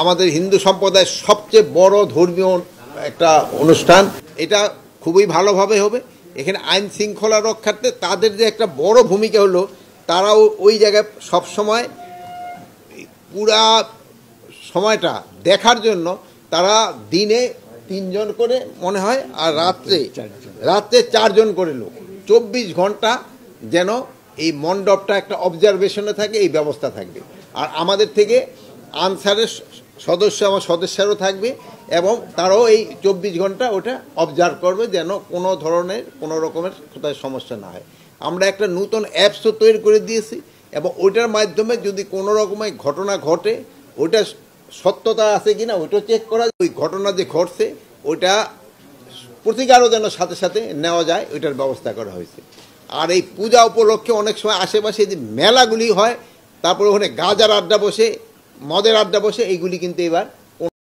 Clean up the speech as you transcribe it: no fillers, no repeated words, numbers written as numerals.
আমাদের হিন্দু সম্প্রদায়ের সবচেয়ে বড় ধর্মীয় একটা অনুষ্ঠান। এটা খুবই ভালোভাবে হবে। এখানে আইন শৃঙ্খলা রক্ষার্থে তাদের যে একটা বড় ভূমিকা হলো, তারাও ওই জায়গায় সবসময় পুরা সময়টা দেখার জন্য তারা দিনে 3 জন করে মনে হয়, আর রাত্রে 4 জন করে লোক, 24 ঘন্টা যেন এই মণ্ডপটা একটা অবজারভেশনে থাকে, এই ব্যবস্থা থাকবে। আর আমাদের থেকে আনসারের আমার সদস্যরাও থাকবে এবং তারাও এই 24 ঘন্টা ওটা অবজার্ভ করবে যেন কোনো রকমের কোথায় সমস্যা না হয়। আমরা একটা নতুন অ্যাপসও তৈরি করে দিয়েছি এবং ওইটার মাধ্যমে যদি কোনো রকমের ঘটনা ঘটে, ওইটা সত্যতা আছে কিনা ওইটাও চেক করা, ওই ঘটনা যে ঘটছে ওইটা প্রতিকারও যেন সাথে সাথে নেওয়া যায়, ওইটার ব্যবস্থা করা হয়েছে। আর এই পূজা উপলক্ষে অনেক সময় আশেপাশে যে মেলাগুলি হয়, তারপরে ওখানে গাজার আড্ডা বসে, মদের আড্ডা বসে, এইগুলি কিন্তু এবার